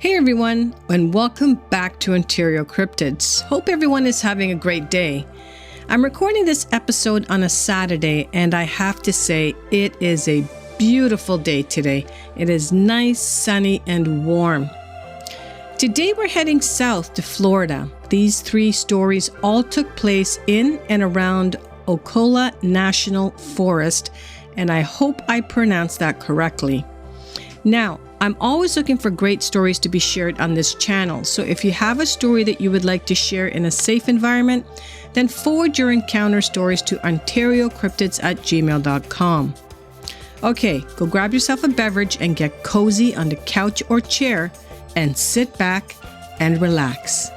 Hey everyone, and welcome back to Ontario Cryptids. Hope everyone is having a great day. I'm recording this episode on a Saturday, and I have to say it is a beautiful day today. It is nice, sunny, and warm. Today we're heading south to Florida. These three stories all took place in and around Ocala National Forest, and I hope I pronounced that correctly. Now, I'm always looking for great stories to be shared on this channel, so if you have a story that you would like to share in a safe environment, then forward your encounter stories to OntarioCryptids@gmail.com. Okay, go grab yourself a beverage and get cozy on the couch or chair and sit back and relax.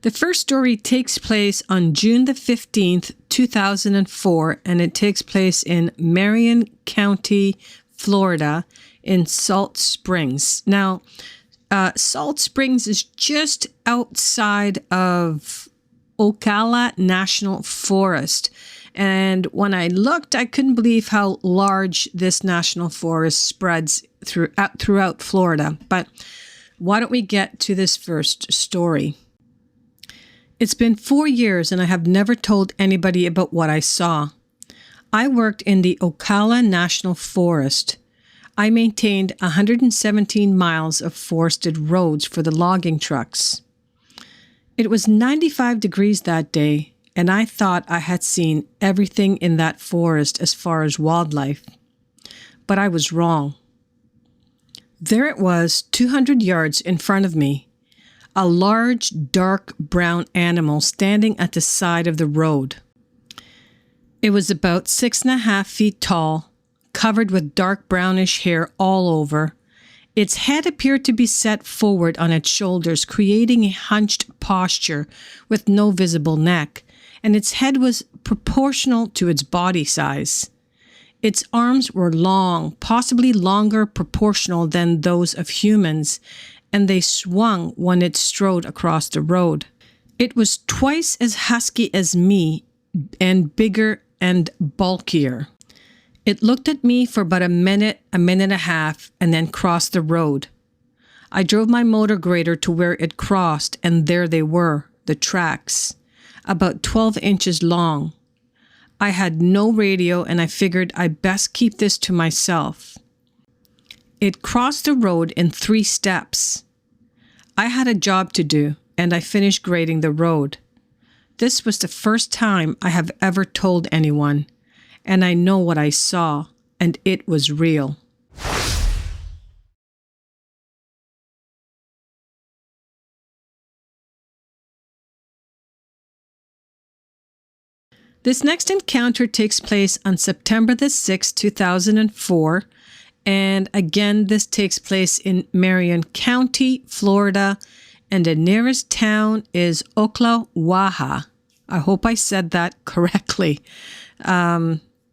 The first story takes place on June the 15th, 2004, and it takes place in Marion County, Florida, in Salt Springs. Now, Salt Springs is just outside of Ocala National Forest. And when I looked, I couldn't believe how large this national forest spreads throughout Florida. But why don't we get to this first story? It's been 4 years and I have never told anybody about what I saw. I worked in the Ocala National Forest. I maintained 117 miles of forested roads for the logging trucks. It was 95 degrees that day, and I thought I had seen everything in that forest as far as wildlife. But I was wrong. There it was, 200 yards in front of me. A large, dark brown animal standing at the side of the road. It was about 6.5 feet tall, covered with dark brownish hair all over. Its head appeared to be set forward on its shoulders, creating a hunched posture with no visible neck, and its head was proportional to its body size. Its arms were long, possibly longer proportional than those of humans, and they swung when it strode across the road. It was twice as husky as me and bigger and bulkier. It looked at me for about a minute and a half, and then crossed the road. I drove my motor grader to where it crossed, and there they were, the tracks, about 12 inches long. I had no radio, and I figured I'd best keep this to myself. It crossed the road in 3 steps. I had a job to do, and I finished grading the road. This was the first time I have ever told anyone, and I know what I saw, and it was real. This next encounter takes place on September the 6th, 2004, and again, this takes place in Marion County, Florida, and the nearest town is Ocala. I hope I said that correctly.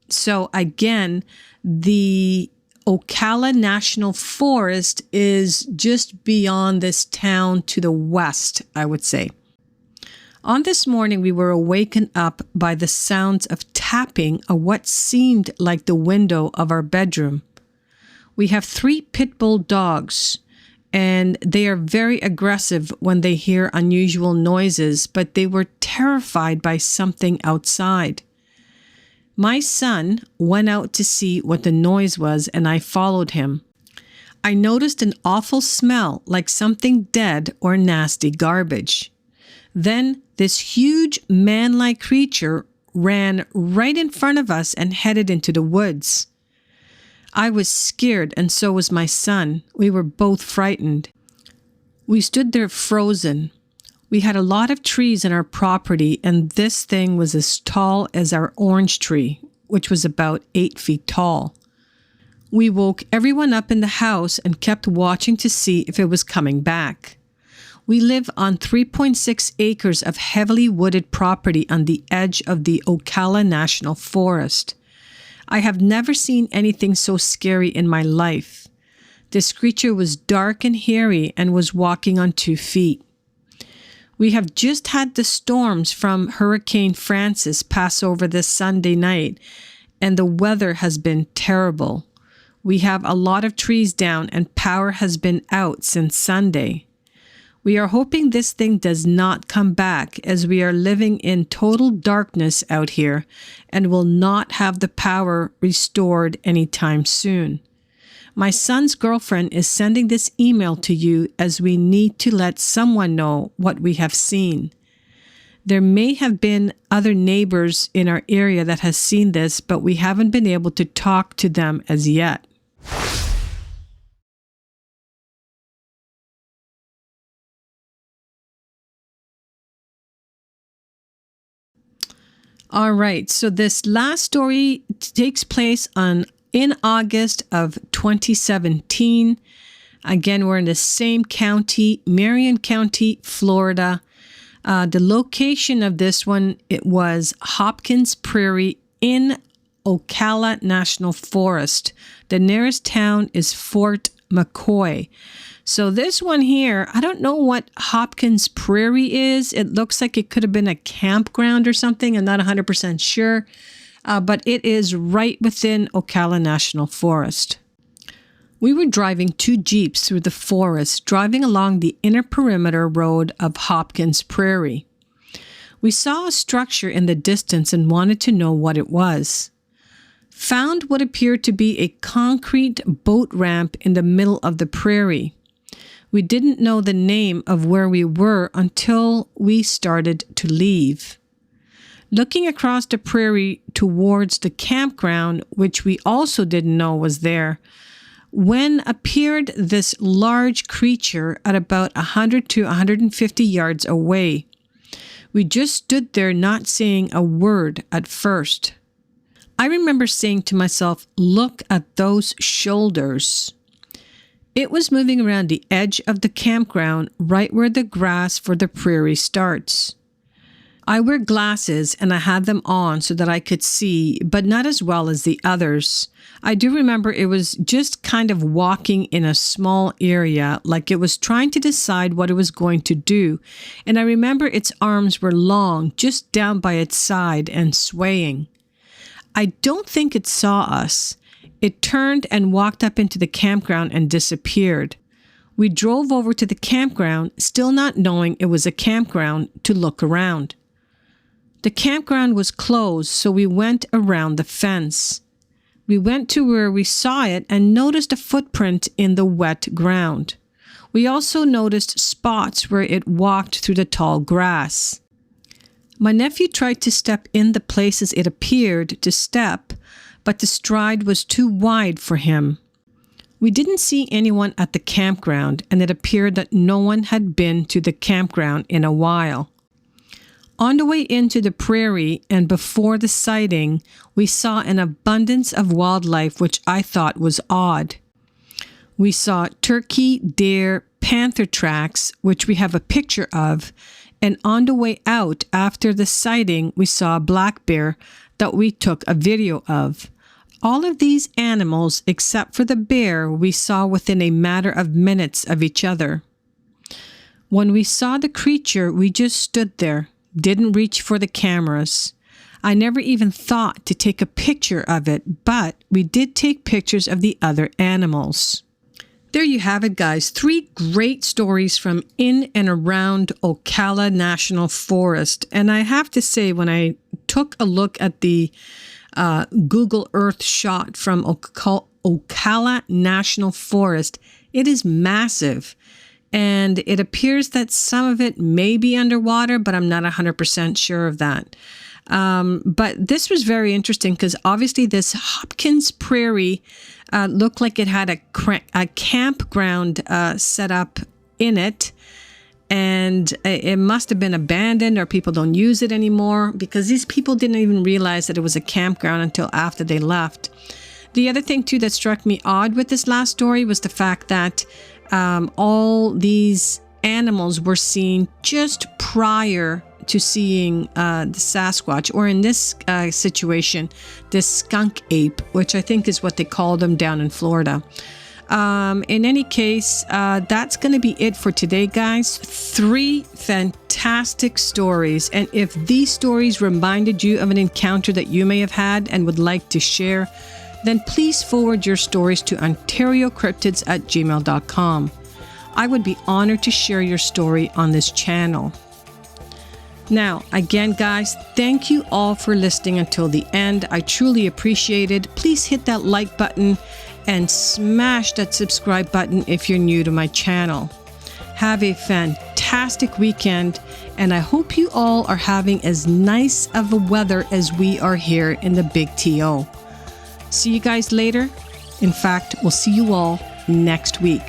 So again, the Ocala National Forest is just beyond this town to the west, I would say. On this morning, we were awakened up by the sounds of tapping at what seemed like the window of our bedroom. We have 3 pit bull dogs, and they are very aggressive when they hear unusual noises, but they were terrified by something outside. My son went out to see what the noise was, and I followed him. I noticed an awful smell like something dead or nasty garbage. Then this huge man-like creature ran right in front of us and headed into the woods. I was scared, and so was my son. We were both frightened. We stood there frozen. We had a lot of trees in our property, and this thing was as tall as our orange tree, which was about 8 feet tall. We woke everyone up in the house and kept watching to see if it was coming back. We live on 3.6 acres of heavily wooded property on the edge of the Ocala National Forest. I have never seen anything so scary in my life. This creature was dark and hairy and was walking on 2 feet. We have just had the storms from Hurricane Francis pass over this Sunday night, and the weather has been terrible. We have a lot of trees down and power has been out since Sunday. We are hoping this thing does not come back, as we are living in total darkness out here and will not have the power restored anytime soon. My son's girlfriend is sending this email to you as we need to let someone know what we have seen. There may have been other neighbors in our area that has seen this, but we haven't been able to talk to them as yet. All right, so this last story takes place in August of 2017. Again, we're in the same county, Marion County, Florida. The location of this one, it was Hopkins Prairie in Ocala National Forest. The nearest town is Fort McCoy. So this one here, I don't know what Hopkins Prairie is. It looks like it could have been a campground or something. I'm not 100% sure. But it is right within Ocala National Forest. We were driving 2 Jeeps through the forest, driving along the inner perimeter road of Hopkins Prairie. We saw a structure in the distance and wanted to know what it was. Found what appeared to be a concrete boat ramp in the middle of the prairie. We didn't know the name of where we were until we started to leave. Looking across the prairie towards the campground, which we also didn't know was there, when appeared this large creature at about 100 to 150 yards away. We just stood there not saying a word at first. I remember saying to myself, "Look at those shoulders." It was moving around the edge of the campground, right where the grass for the prairie starts. I wear glasses and I had them on so that I could see, but not as well as the others. I do remember it was just kind of walking in a small area, like it was trying to decide what it was going to do. And I remember its arms were long, just down by its side and swaying. I don't think it saw us. It turned and walked up into the campground and disappeared. We drove over to the campground, still not knowing it was a campground, to look around. The campground was closed, so we went around the fence. We went to where we saw it and noticed a footprint in the wet ground. We also noticed spots where it walked through the tall grass. My nephew tried to step in the places it appeared to step, but the stride was too wide for him. We didn't see anyone at the campground, and it appeared that no one had been to the campground in a while. On the way into the prairie and before the sighting, we saw an abundance of wildlife, which I thought was odd. We saw turkey, deer, panther tracks, which we have a picture of, and on the way out after the sighting, we saw a black bear that we took a video of. All of these animals, except for the bear, we saw within a matter of minutes of each other. When we saw the creature, we just stood there, didn't reach for the cameras. I never even thought to take a picture of it, but we did take pictures of the other animals. There you have it, guys. 3 great stories from in and around Ocala National Forest. And I have to say, when I took a look at the Google Earth shot from Ocala National Forest, it is massive. And it appears that some of it may be underwater, but I'm not 100% sure of that. But this was very interesting because obviously this Hopkins Prairie looked like it had a campground set up in it. And it must have been abandoned or people don't use it anymore because these people didn't even realize that it was a campground until after they left. The other thing, too, that struck me odd with this last story was the fact that all these animals were seen just prior to seeing the Sasquatch, or in this situation, this skunk ape, which I think is what they call them down in Florida. In any case, that's going to be it for today, guys. 3 fantastic stories. And if these stories reminded you of an encounter that you may have had and would like to share, then please forward your stories to OntarioCryptids@gmail.com. I would be honored to share your story on this channel. Now, again, guys, thank you all for listening until the end. I truly appreciate it. Please hit that like button and smash that subscribe button if you're new to my channel. Have a fantastic weekend, and I hope you all are having as nice of a weather as we are here in the Big TO. See you guys later. In fact, we'll see you all next week.